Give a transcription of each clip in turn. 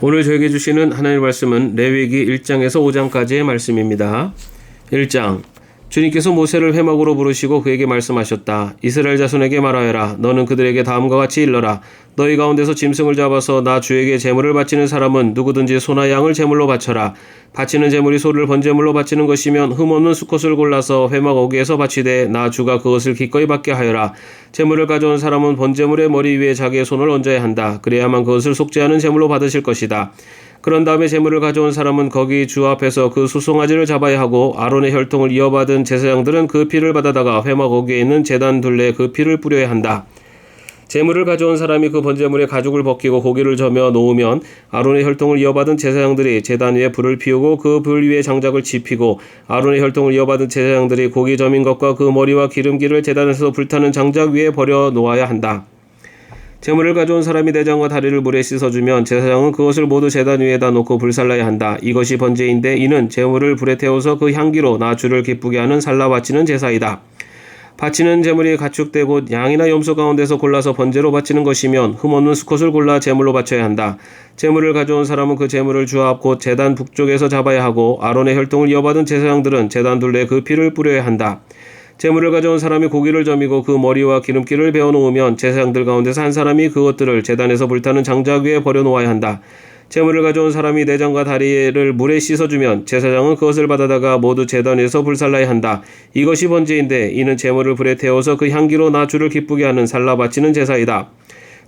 오늘 저에게 주시는 하나님의 말씀은 레위기 1장에서 5장까지의 말씀입니다. 1장. 주님께서 모세를 회막으로 부르시고 그에게 말씀하셨다. 이스라엘 자손에게 말하여라. 너는 그들에게 다음과 같이 일러라. 너희 가운데서 짐승을 잡아서 나 주에게 제물을 바치는 사람은 누구든지 소나 양을 제물로 바쳐라. 바치는 제물이 소를 번제물로 바치는 것이면 흠없는 수컷을 골라서 회막 어귀에서 바치되 나 주가 그것을 기꺼이 받게 하여라. 제물을 가져온 사람은 번제물의 머리 위에 자기의 손을 얹어야 한다. 그래야만 그것을 속죄하는 제물로 받으실 것이다. 그런 다음에 제물을 가져온 사람은 거기 주 앞에서 그 수송아지를 잡아야 하고 아론의 혈통을 이어받은 제사장들은 그 피를 받아다가 회막 어귀에 있는 제단 둘레에 그 피를 뿌려야 한다. 제물을 가져온 사람이 그 번제물의 가죽을 벗기고 고기를 저며 놓으면 아론의 혈통을 이어받은 제사장들이 제단 위에 불을 피우고 그 불 위에 장작을 지피고 아론의 혈통을 이어받은 제사장들이 고기 저민 것과 그 머리와 기름기를 제단에서 불타는 장작 위에 버려 놓아야 한다. 제물을 가져온 사람이 내장과 다리를 물에 씻어주면 제사장은 그것을 모두 제단 위에다 놓고 불살라야 한다. 이것이 번제인데 이는 제물을 불에 태워서 그 향기로 나 주를 기쁘게 하는 살라 바치는 제사이다. 바치는 제물이 가축되고 양이나 염소 가운데서 골라서 번제로 바치는 것이면 흠없는 수컷을 골라 제물로 바쳐야 한다. 제물을 가져온 사람은 그 제물을 주 앞 곧 제단 북쪽에서 잡아야 하고 아론의 혈통을 이어받은 제사장들은 제단 둘레에 그 피를 뿌려야 한다. 제물을 가져온 사람이 고기를 저미고 그 머리와 기름기를 베어 놓으면 제사장들 가운데서 한 사람이 그것들을 제단에서 불타는 장작 위에 버려 놓아야 한다. 제물을 가져온 사람이 내장과 다리를 물에 씻어주면 제사장은 그것을 받아다가 모두 제단 위에서 불살라야 한다. 이것이 번제인데 이는 제물을 불에 태워서 그 향기로 나 주를 기쁘게 하는 살라 바치는 제사이다.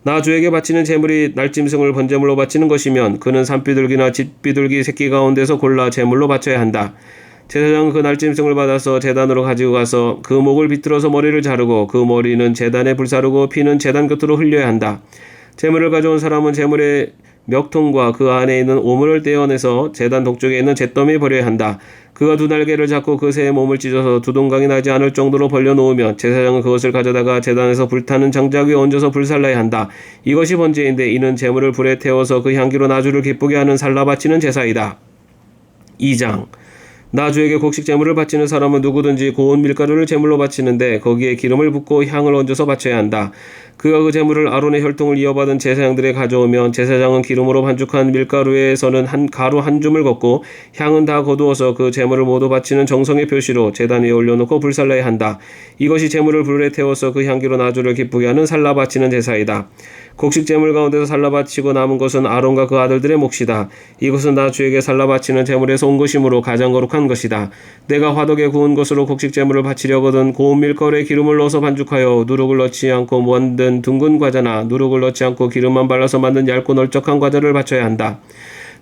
나 주에게 바치는 제물이 날짐승을 번제물로 바치는 것이면 그는 산비둘기나 짖비둘기 새끼 가운데서 골라 제물로 바쳐야 한다. 제사장은 그 날짐승을 받아서 제단으로 가지고 가서 그 목을 비틀어서 머리를 자르고 그 머리는 제단에 불사르고 피는 제단 곁으로 흘려야 한다. 제물을 가져온 사람은 제물의 멱통과 그 안에 있는 오물을 떼어내서 제단 동쪽에 있는 잿더미에 버려야 한다. 그가 두 날개를 잡고 그 새의 몸을 찢어서 두 동강이 나지 않을 정도로 벌려놓으면 제사장은 그것을 가져다가 제단에서 불타는 장작 위에 얹어서 불살라야 한다. 이것이 번제인데 이는 제물을 불에 태워서 그 향기로 나 주를 기쁘게 하는 살라 바치는 제사이다. 2장. 나 주에게 곡식 제물을 바치는 사람은 누구든지 고운 밀가루를 제물로 바치는데 거기에 기름을 붓고 향을 얹어서 바쳐야 한다. 그가 그 제물을 아론의 혈통을 이어받은 제사장들에 가져오면 제사장은 기름으로 반죽한 밀가루에서는 가루 한 줌을 걷고 향은 다 거두어서 그 제물을 모두 바치는 정성의 표시로 제단 위에 올려놓고 불살라야 한다. 이것이 제물을 불에 태워서 그 향기로 나 주를 기쁘게 하는 살라 바치는 제사이다. 곡식 제물 가운데서 살라 바치고 남은 것은 아론과 그 아들들의 몫이다. 이것은 나 주에게 살라 바치는 제물에서 온 것이므로 가장 거룩한 것이다. 내가 화덕에 구운 것으로 곡식 제물을 바치려거든 고운 밀가루에 기름을 넣어서 반죽하여 누룩을 넣지 않고 만든 둥근 과자나 누룩을 넣지 않고 기름만 발라서 만든 얇고 널쩍한 과자를 바쳐야 한다.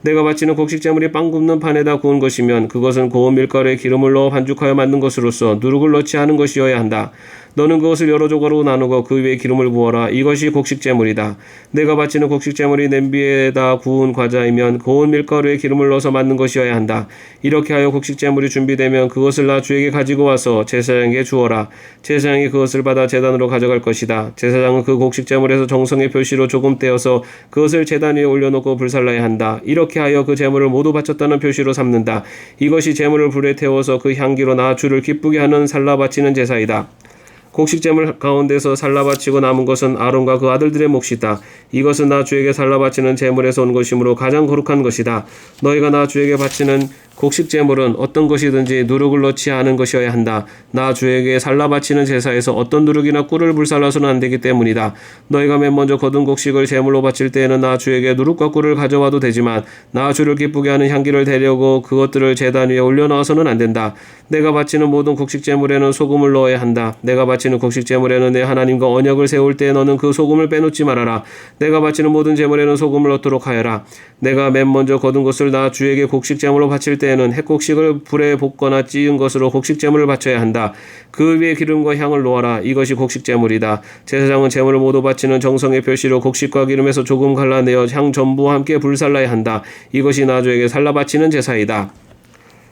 내가 바치는 곡식 제물이 빵 굽는 판에다 구운 것이면 그것은 고운 밀가루에 기름을 넣어 반죽하여 만든 것으로서 누룩을 넣지 않은 것이어야 한다. 너는 그것을 여러 조각으로 나누고 그 위에 기름을 부어라. 이것이 곡식 제물이다. 내가 바치는 곡식 제물이 냄비에다 구운 과자이면 고운 밀가루에 기름을 넣어서 만든 것이어야 한다. 이렇게 하여 곡식 제물이 준비되면 그것을 나 주에게 가지고 와서 제사장에게 주어라. 제사장이 그것을 받아 제단으로 가져갈 것이다. 제사장은 그 곡식 제물에서 정성의 표시로 조금 떼어서 그것을 제단 위에 올려놓고 불살라야 한다. 이렇게 하여 그 제물을 모두 바쳤다는 표시로 삼는다. 이것이 제물을 불에 태워서 그 향기로 나 주를 기쁘게 하는 살라 바치는 제사이다. 곡식 제물 가운데서 살라 바치고 남은 것은 아론과 그 아들들의 몫이다. 이것은 나 주에게 살라 바치는 제물에서 온 것이므로 가장 거룩한 것이다. 너희가 나 주에게 바치는 곡식 제물은 어떤 것이든지 누룩을 넣지 않은 것이어야 한다. 나 주에게 살라 바치는 제사에서 어떤 누룩이나 꿀을 불살라서는 안 되기 때문이다. 너희가 맨 먼저 거둔 곡식을 제물로 바칠 때에는 나 주에게 누룩과 꿀을 가져와도 되지만 나 주를 기쁘게 하는 향기를 대려고 그것들을 제단 위에 올려놓아서는 안 된다. 내가 바치는 모든 곡식 제물에는 소금을 넣어야 한다. 내가 바치는 곡식 제물에는 내 하나님과 언약을 세울 때 너는 그 소금을 빼놓지 말아라. 내가 바치는 모든 제물에는 소금을 넣도록 하여라. 내가 맨 먼저 거둔 것을 나 주에게 곡식 제물로 바칠 때에는 햇곡식을 불에 볶거나 찌은 것으로 곡식 제물을 바쳐야 한다. 그 위에 기름과 향을 놓아라. 이것이 곡식 제물이다. 제사장은 제물을 모두 바치는 정성의 표시로 곡식과 기름에서 조금 갈라내어 향 전부와 함께 불살라야 한다. 이것이 나 주에게 살라 바치는 제사이다.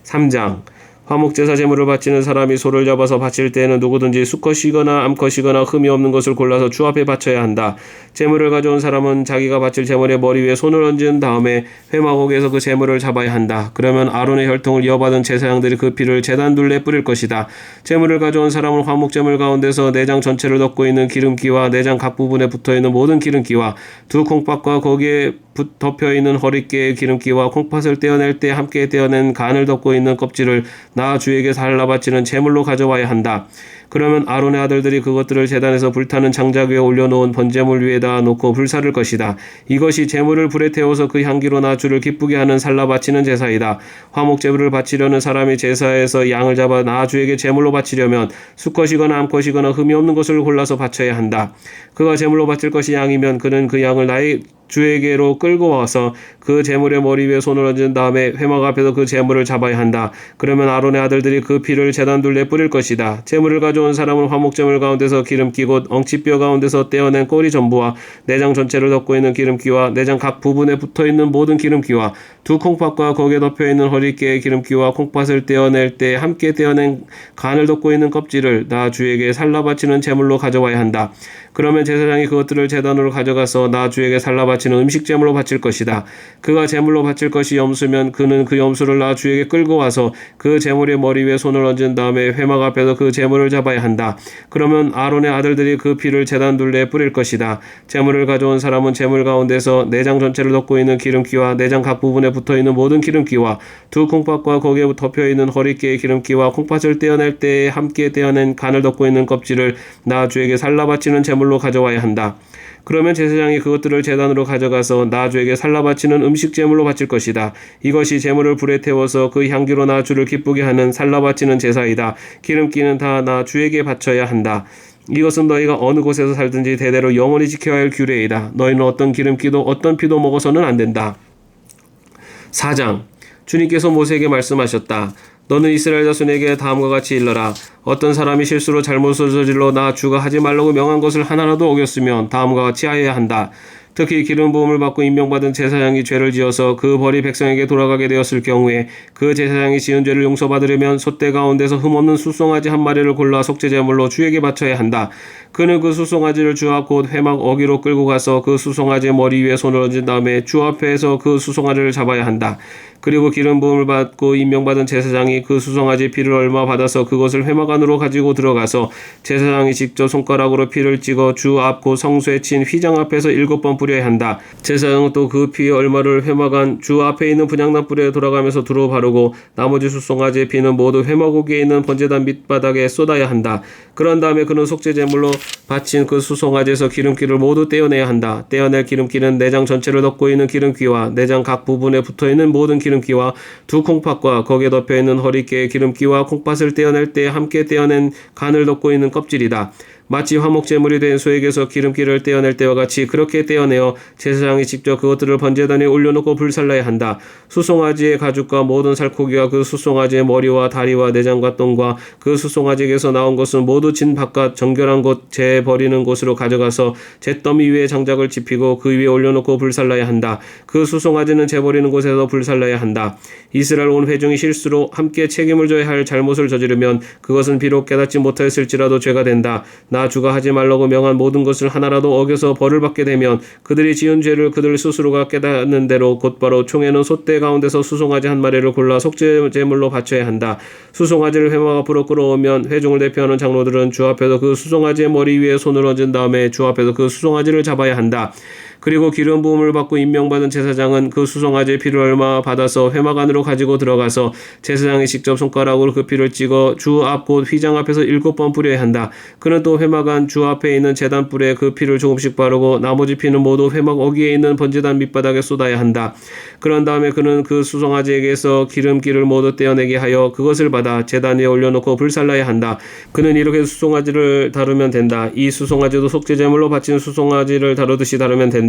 3장. 화목제사 제물을 바치는 사람이 소를 잡아서 바칠 때에는 누구든지 수컷이거나 암컷이거나 흠이 없는 것을 골라서 주 앞에 바쳐야 한다. 제물을 가져온 사람은 자기가 바칠 제물의 머리 위에 손을 얹은 다음에 회막옥에서 그 제물을 잡아야 한다. 그러면 아론의 혈통을 이어받은 제사장들이 그 피를 제단 둘레에 뿌릴 것이다. 제물을 가져온 사람은 화목제물 가운데서 내장 전체를 덮고 있는 기름기와 내장 각 부분에 붙어있는 모든 기름기와 두 콩밥과 거기에 덮여 있는 허리깨의 기름기와 콩팥을 떼어낼 때 함께 떼어낸 간을 덮고 있는 껍질을 나 주에게 살라 바치는 제물로 가져와야 한다. 그러면 아론의 아들들이 그것들을 제단에서 불타는 장작 위에 올려놓은 번제물 위에다 놓고 불사를 것이다. 이것이 제물을 불에 태워서 그 향기로 나 주를 기쁘게 하는 살라 바치는 제사이다. 화목제물을 바치려는 사람이 제사에서 양을 잡아 나 주에게 제물로 바치려면 수컷이거나 암컷이거나 흠이 없는 것을 골라서 바쳐야 한다. 그가 제물로 바칠 것이 양이면 그는 그 양을 나의 주에게로 끌고 와서 그 제물의 머리 위에 손을 얹은 다음에 회막 앞에서 그 제물을 잡아야 한다. 그러면 아론의 아들들이 그 피를 제단 둘레에 뿌릴 것이다. 제물을 가져온 사람은 화목제물 가운데서 기름기 곧 엉치뼈 가운데서 떼어낸 꼬리 전부와 내장 전체를 덮고 있는 기름기와 내장 각 부분에 붙어있는 모든 기름기와 두 콩팥과 거기에 덮여있는 허리깨의 기름기와 콩팥을 떼어낼 때 함께 떼어낸 간을 덮고 있는 껍질을 나 주에게 살라 바치는 제물로 가져와야 한다. 그러면 제사장이 그것들을 제단으로 가져가서 나 주에게 살라 바치는 음식 제물로 바칠 것이다. 그가 제물로 바칠 것이 염수면 그는 그 염수를 나 주에게 끌고 와서 그 제물의 머리 위에 손을 얹은 다음에 회막 앞에서 그 제물을 잡아야 한다. 그러면 아론의 아들들이 그 피를 제단 둘레에 뿌릴 것이다. 제물을 가져온 사람은 제물 가운데서 내장 전체를 덮고 있는 기름기와 내장 각 부분에 붙어있는 모든 기름기와 두 콩팥과 거기에 덮여있는 허리깨의 기름기와 콩팥을 떼어낼 때에 함께 떼어낸 간을 덮고 있는 껍질을 나 주에게 살라 바치는 제물로 가져와야 한다. 그러면 제사장이 그것들을 제단으로 가져가서 나 주에게 살라 바치는 음식 제물로 바칠 것이다. 이것이 제물을 불에 태워서 그 향기로 나 주를 기쁘게 하는 살라 바치는 제사이다. 기름기는 다 나 주에게 바쳐야 한다. 이것은 너희가 어느 곳에서 살든지 대대로 영원히 지켜야 할 규례이다. 너희는 어떤 기름기도 어떤 피도 먹어서는 안 된다. 4장. 주님께서 모세에게 말씀하셨다. 너는 이스라엘 자손에게 다음과 같이 일러라. 어떤 사람이 실수로 잘못을 저질러 나 주가 하지 말라고 명한 것을 하나라도 어겼으면 다음과 같이 하여야 한다. 특히 기름 부음을 받고 임명받은 제사장이 죄를 지어서 그 벌이 백성에게 돌아가게 되었을 경우에 그 제사장이 지은 죄를 용서받으려면 솥대 가운데서 흠없는 수송아지 한 마리를 골라 속죄제물로 주에게 바쳐야 한다. 그는 그 수송아지를 주 앞 곧 회막 어기로 끌고 가서 그 수송아지의 머리 위에 손을 얹은 다음에 주 앞에서 그 수송아지를 잡아야 한다. 그리고 기름 부음을 받고 임명받은 제사장이 그 수송아지 피를 얼마 받아서 그것을 회막 안으로 가지고 들어가서 제사장이 직접 손가락으로 피를 찍어 주 앞 곧 성소에 친 휘장 앞에서 7번 뿌려야 한다. 제사장은 또 그 피의 얼마를 회막 안 주 앞에 있는 분향단 뿔에 돌아가면서 두루 바르고 나머지 수송아지의 피는 모두 회막 오기에 있는 번제단 밑바닥에 쏟아야 한다. 그런 다음에 그는 속죄제물로 바친 그 수송아지에서 기름기를 모두 떼어내야 한다. 떼어낼 기름기는 내장 전체를 덮고 있는 기름기와 내장 각 부분에 붙어있는 모든 기름기와 두 콩팥과 거기에 덮여있는 허리깨의 기름기와 콩팥을 떼어낼 때 함께 떼어낸 간을 덮고 있는 껍질이다. 마치 화목제물이 된 소에게서 기름기를 떼어낼 때와 같이 그렇게 떼어내어 제사장이 직접 그것들을 번제단에 올려놓고 불살라야 한다. 수송아지의 가죽과 모든 살코기와 그 수송아지의 머리와 다리와 내장과 똥과 그 수송아지에게서 나온 것은 모두 진 바깥 정결한 곳 재 버리는 곳으로 가져가서 잿더미 위에 장작을 짚히고 그 위에 올려놓고 불살라야 한다. 그 수송아지는 재 버리는 곳에서 불살라야 한다. 이스라엘 온 회중이 실수로 함께 책임을 져야 할 잘못을 저지르면 그것은 비록 깨닫지 못하였을지라도 죄가 된다. 나 주가 하지 말라고 명한 모든 것을 하나라도 어겨서 벌을 받게 되면 그들이 지은 죄를 그들 스스로가 깨닫는 대로 곧바로 총에는 솥대 가운데서 수송아지 한 마리를 골라 속죄제물로 바쳐야 한다. 수송아지를 회막 앞으로 끌어오면 회중을 대표하는 장로들은 주 앞에서 그 수송아지의 머리 위에 손을 얹은 다음에 주 앞에서 그 수송아지를 잡아야 한다. 그리고 기름 부음을 받고 임명받은 제사장은 그 수송아지의 피를 얼마 받아서 회막 안으로 가지고 들어가서 제사장이 직접 손가락으로 그 피를 찍어 주 앞 곧 휘장 앞에서 7번 뿌려야 한다. 그는 또 회막 안 주 앞에 있는 제단 뿔에 그 피를 조금씩 바르고 나머지 피는 모두 회막 어기에 있는 번제단 밑바닥에 쏟아야 한다. 그런 다음에 그는 그 수송아지에게서 기름기를 모두 떼어내게 하여 그것을 받아 제단 위에 올려놓고 불살라야 한다. 그는 이렇게 수송아지를 다루면 된다. 이 수송아지도 속죄제물로 바친 수송아지를 다루듯이 다루면 된다.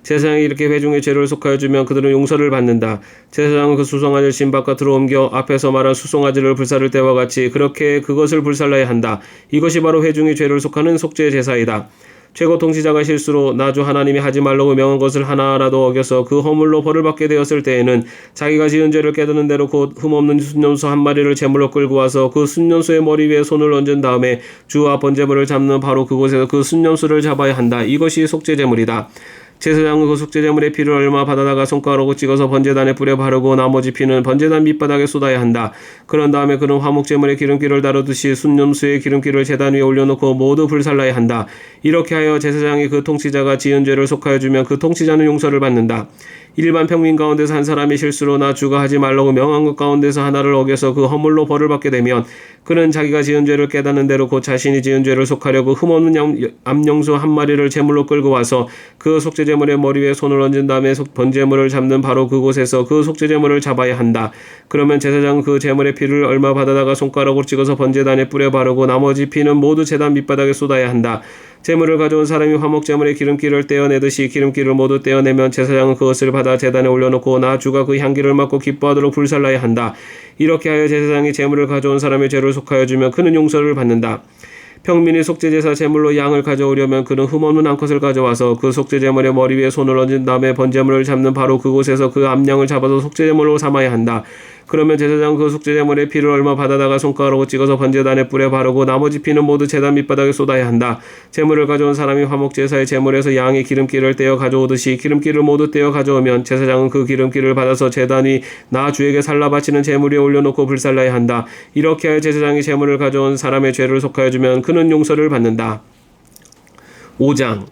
제사장이 이렇게 회중의 죄를 속하여 주면 그들은 용서를 받는다. 제사장은 그 수송아지를 신 바깥으로 옮겨 앞에서 말한 수송아지를 불사를 때와 같이 그렇게 그것을 불살라야 한다. 이것이 바로 회중의 죄를 속하는 속죄 제사이다. 최고 통치자가 실수로 나 주 하나님이 하지 말라고 명한 것을 하나라도 어겨서 그 허물로 벌을 받게 되었을 때에는 자기가 지은 죄를 깨닫는 대로 곧 흠없는 순념소 한 마리를 제물로 끌고 와서 그 순념소의 머리 위에 손을 얹은 다음에 주 앞 번제물을 잡는 바로 그곳에서 그 순념소를 잡아야 한다. 이것이 속죄제물이다. 제사장은 그 속죄제물의 피를 얼마 받아다가 손가락으로 찍어서 번제단에 뿌려 바르고 나머지 피는 번제단 밑바닥에 쏟아야 한다. 그런 다음에 그는 화목제물의 기름기를 다루듯이 순념수의 기름기를 제단 위에 올려놓고 모두 불살라야 한다. 이렇게 하여 제사장이 그 통치자가 지은 죄를 속하여 주면 그 통치자는 용서를 받는다. 일반 평민 가운데서 한 사람이 실수로 나 주가 하지 말라고 명한 것 가운데서 하나를 어겨서 그 허물로 벌을 받게 되면 그는 자기가 지은 죄를 깨닫는 대로 곧 자신이 지은 죄를 속하려고 흠없는 암염소 한 마리를 제물로 끌고 와서 그 속죄제물의 머리 위에 손을 얹은 다음에 번제물을 잡는 바로 그곳에서 그 속죄제물을 잡아야 한다. 그러면 제사장은 그 제물의 피를 얼마 받아다가 손가락으로 찍어서 번제단에 뿌려 바르고 나머지 피는 모두 제단 밑바닥에 쏟아야 한다. 제물을 가져온 사람이 화목제물의 기름기를 떼어내듯이 기름기를 모두 떼어내면 제사장은 그것을 받아 제단에 올려놓고 나 주가 그 향기를 맡고 기뻐하도록 불살라야 한다. 이렇게 하여 제사장이 제물을 가져온 사람의 죄를 속하여 주면 그는 용서를 받는다. 평민이 속죄제사 제물로 양을 가져오려면 그는 흠없는 암컷을 가져와서 그 속죄제물의 머리 위에 손을 얹은 다음에 번제물을 잡는 바로 그곳에서 그 암양을 잡아서 속죄제물로 삼아야 한다. 그러면 제사장은 그 속죄제물의 피를 얼마 받아다가 손가락으로 찍어서 번제단에 뿌려 바르고 나머지 피는 모두 제단 밑바닥에 쏟아야 한다. 제물을 가져온 사람이 화목제사의 제물에서 양의 기름기를 떼어 가져오듯이 기름기를 모두 떼어 가져오면 제사장은 그 기름기를 받아서 제단이 나 주에게 살라 바치는 제물 위에 올려놓고 불살라야 한다. 이렇게 하여 제사장이 제물을 가져온 사람의 죄를 속하여 주면 그는 용서를 받는다. 5장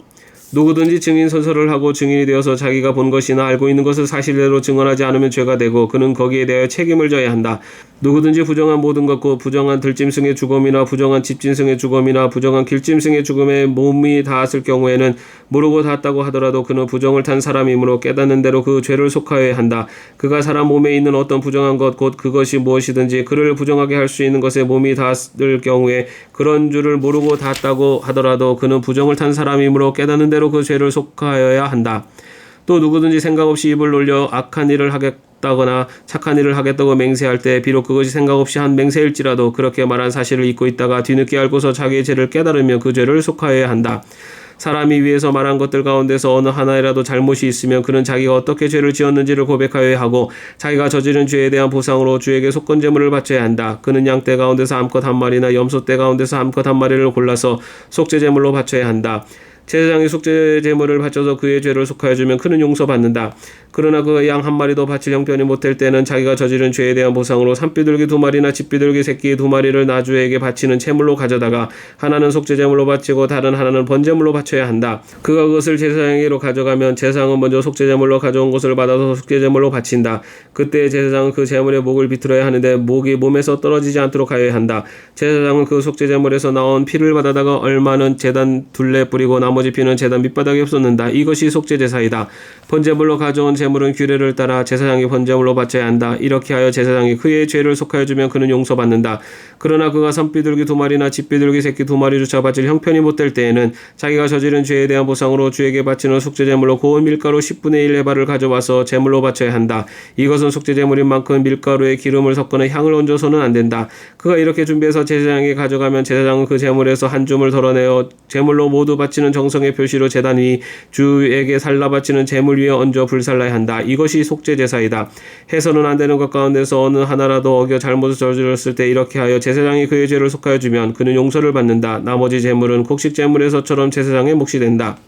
누구든지 증인 선서를 하고 증인이 되어서 자기가 본 것이나 알고 있는 것을 사실대로 증언하지 않으면 죄가 되고 그는 거기에 대하여 책임을 져야 한다. 누구든지 부정한 모든 것 곧 부정한 들짐승의 죽음이나 부정한 집짐승의 죽음이나 부정한 길짐승의 죽음에 몸이 닿았을 경우에는 모르고 닿았다고 하더라도 그는 부정을 탄 사람이므로 깨닫는 대로 그 죄를 속하여야 한다. 그가 사람 몸에 있는 어떤 부정한 것 곧 그것이 무엇이든지 그를 부정하게 할 수 있는 것에 몸이 닿았을 경우에 그런 줄을 모르고 닿았다고 하더라도 그는 부정을 탄 사람이므로 깨닫는 대로 그 죄를 속하여야 한다. 또 누구든지 생각 없이 입을 놀려 악한 일을 하겠다거나 착한 일을 하겠다고 맹세할 때 비록 그것이 생각 없이 한 맹세일지라도 그렇게 말한 사실을 잊고 있다가 뒤늦게 알고서 자기의 죄를 깨달으며 그 죄를 속하여야 한다. 사람이 위에서 말한 것들 가운데서 어느 하나이라도 잘못이 있으면 그는 자기가 어떻게 죄를 지었는지를 고백하여야 하고 자기가 저지른 죄에 대한 보상으로 주에게 속건제물을 바쳐야 한다. 그는 양떼 가운데서 암컷 한 마리나 염소떼 가운데서 암컷 한 마리를 골라서 속죄제물로 바쳐야 한다. 제사장이 속죄제물을 바쳐서 그의 죄를 속하여 주면 그는 용서받는다. 그러나 그 양 한 마리도 바칠 형편이 못될 때는 자기가 저지른 죄에 대한 보상으로 산비둘기 2마리나 집비둘기 새끼 2마리를 나주에게 바치는 제물로 가져다가 하나는 속죄제물로 바치고 다른 하나는 번제물로 바쳐야 한다. 그가 그것을 제사장에게로 가져가면 제사장은 먼저 속죄제물로 가져온 것을 받아서 속죄제물로 바친다. 그때 제사장은 그 제물의 목을 비틀어야 하는데 목이 몸에서 떨어지지 않도록 하여야 한다. 제사장은 그 속죄제물에서 나온 피를 받아다가 얼마는 제단 둘레 뿌리고 나머지 피는 제단 밑바닥에 쏟는다. 이것이 속죄제사이다. 번제물로 가져온 제물은 규례를 따라 제사장이 번제물로 바쳐야 한다. 이렇게 하여 제사장이 그의 죄를 속하여 주면 그는 용서받는다. 그러나 그가 산비둘기 2마리나 집비둘기 새끼 2마리조차 바칠 형편이 못될 때에는 자기가 저지른 죄에 대한 보상으로 주에게 바치는 속죄제물로 고운 밀가루 10분의 1 에바를 가져와서 제물로 바쳐야 한다. 이것은 속죄제물인 만큼 밀가루에 기름을 섞거나 향을 얹어서는 안 된다. 그가 이렇게 준비해서 제사장에게 가져가면 제사장은 그 제물에서 한 줌을 덜어내어 제물로 모두 바치는 정성의 표시로 제단 위 주에게 살라 바치는 제물 위에 얹어 불살라야 한다. 이것이 속죄제사이다. 해서는 안 되는 것 가운데서 어느 하나라도 어겨 잘못을 저질렀을 때 이렇게 하여 제사장이 그의 죄를 속하여 주면 그는 용서를 받는다. 나머지 제물은 곡식 제물에서처럼 제사장의 몫이 된다.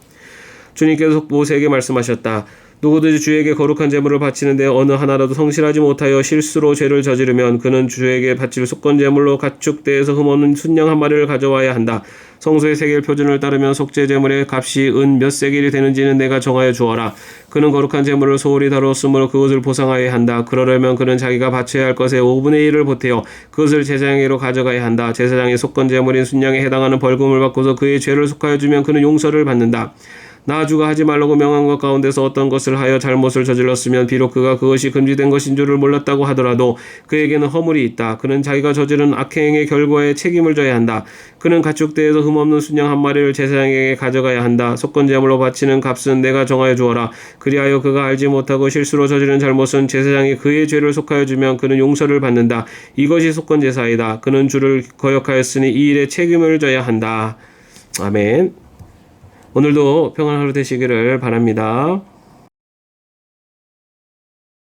주님께서 모세에게 말씀하셨다. 누구든지 주에게 거룩한 제물을 바치는데 어느 하나라도 성실하지 못하여 실수로 죄를 저지르면 그는 주에게 바칠 속건제물로 가축대에서 흠없는 순양 한 마리를 가져와야 한다. 성소의 세겔 표준을 따르면 속죄제물의 값이 은 몇 세겔이 되는지는 내가 정하여 주어라. 그는 거룩한 제물을 소홀히 다루었으므로 그것을 보상하여야 한다. 그러려면 그는 자기가 바쳐야 할 것의 5분의 1을 보태어 그것을 제사장에게로 가져가야 한다. 제사장이 속건제물인 순양에 해당하는 벌금을 받고서 그의 죄를 속하여 주면 그는 용서를 받는다. 나 주가 하지 말라고 명한 것 가운데서 어떤 것을 하여 잘못을 저질렀으면 비록 그가 그것이 금지된 것인 줄을 몰랐다고 하더라도 그에게는 허물이 있다. 그는 자기가 저지른 악행의 결과에 책임을 져야 한다. 그는 가축대에서 흠없는 순양 한 마리를 제사장에게 가져가야 한다. 속건제물로 바치는 값은 내가 정하여 주어라. 그리하여 그가 알지 못하고 실수로 저지른 잘못은 제사장이 그의 죄를 속하여 주면 그는 용서를 받는다. 이것이 속건제사이다. 그는 주를 거역하였으니 이 일에 책임을 져야 한다. 아멘. 오늘도 평안한 하루 되시기를 바랍니다.